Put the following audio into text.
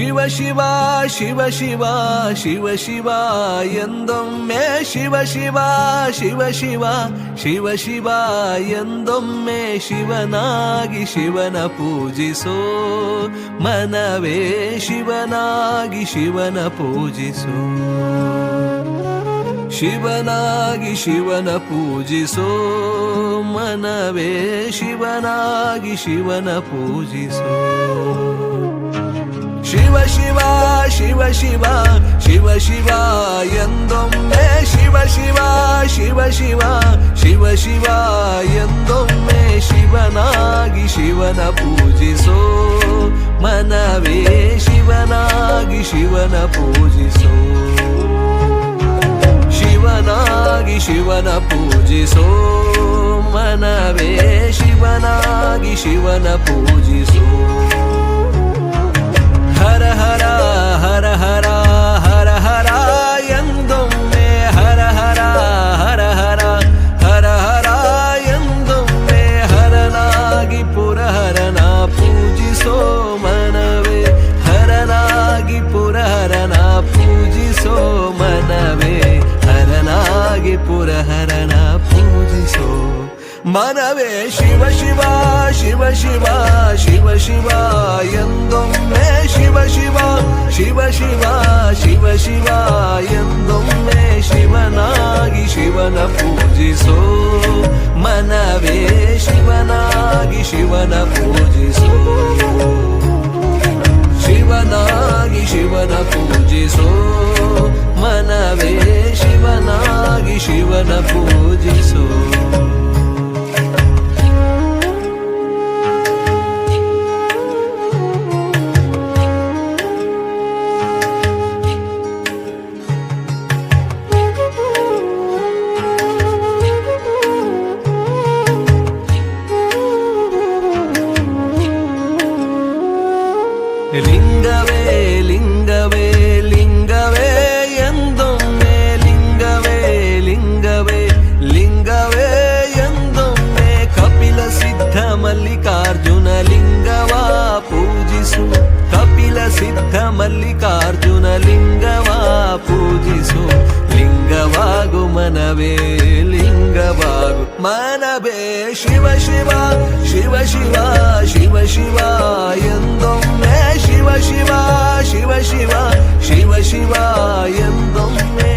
ಶಿವ ಶಿವ ಶಿವ ಶಿವ ಶಿವ ಶಿವ ಎಂದೊಮ್ಮೆ ಶಿವ ಶಿವ ಶಿವ ಶಿವ ಶಿವ ಶಿವ ಎಂದೊಮ್ಮೆ ಶಿವನಾಗಿ ಶಿವನ ಪೂಜಿಸೋ ಮನವೇ ಶಿವನಾಗಿ ಶಿವನ ಪೂಜಿಸೋ ಶಿವನಾಗಿ ಶಿವನ ಪೂಜಿಸೋ ಮನವೇ ಶಿವನಾಗಿ ಶಿವನ ಪೂಜಿಸೋ ಶಿವ ಶಿವ ಶಿವ ಶಿವ ಶಿವ ಶಿವ ಎಂದೊಮ್ಮೆ ಶಿವ ಶಿವ ಶಿವ ಶಿವ ಶಿವ ಶಿವ ಎಂದೊಮ್ಮೆ ಶಿವನಾಗಿ ಶಿವನ ಪೂಜಿಸೋ ಮನವೇ ಶಿವನಾಗಿ ಶಿವನ ಪೂಜಿಸೋ ಶಿವನಾಗಿ ಶಿವನ ಪೂಜಿಸೋ ಮನವೇ ಶಿವನಾಗಿ ಶಿವನ ಪೂಜಿಸೋ ಹರ ಹರ ಹರ ಹರ ಹರ ಹರ ಎಂದೊಮ್ಮೆ ಹರ ಹರ ಹರ ಹರ ಹರ ಹರ ಎಂದೊಮ್ಮೆ ಹರನಾಗಿ ಪುರಹರನ ಪೂಜಿಸೋ ಮನವೇ ಹರನಾಗಿ ಪುರಹರನ ಪೂಜಿಸೋ ಮನವೇ ಹರನಾಗಿ ಪುರಹರನ ಪೂಜಿಸೋ ಮನವೇ ಶಿವ ಶಿವ ಶಿವ ಶಿವ ಶಿವ ಶಿವ ಎಂದೊಮ್ಮೆ ಶಿವ ಶಿವ ಶಿವ ಶಿವ ಶಿವ ಶಿವ ಎಂದೊಮ್ಮೆ ಶಿವನಾಗಿ ಶಿವನ ಪೂಜಿಸೋ ಮನವೇ ಶಿವನಾಗಿ ಶಿವನ ಪೂಜಿಸೋ ಶಿವನಾಗಿ ಶಿವನ ಪೂಜಿಸೋ ಮನವೇ ಶಿವನಾಗಿ ಶಿವನ ಪೂಜಿಸೋ ಲಿಂಗವೇ ಲಿಂಗವೇ ಲಿಂಗವೇ ಎಂದೊಮ್ಮೆ ಲಿಂಗವೇ ಲಿಂಗವೇ ಲಿಂಗವೇ ಎಂದೊಮ್ಮೆ ಕಪಿಲ ಸಿದ್ಧ ಮಲ್ಲಿಕಾರ್ಜುನ ಲಿಂಗವ ಪೂಜಿಸು ಕಪಿಲ ಸಿದ್ಧ ಮಲ್ಲಿಕಾರ್ಜುನ ಲಿಂಗವ ಪೂಜಿಸು ಲಿಂಗವಾಗು ಮನವೇ ಲಿಂಗವಾಗು ಮನವೇ ಶಿವ ಶಿವ ಶಿವ ಶಿವ ಶಿವ ಶಿವ ಎಂದೊಮ್ಮೆ ಶಿವ ಶಿವ ಶಿವ ಶಿವ ಶಿವ ಶಿವ ಎಂದೊಮ್ಮೆ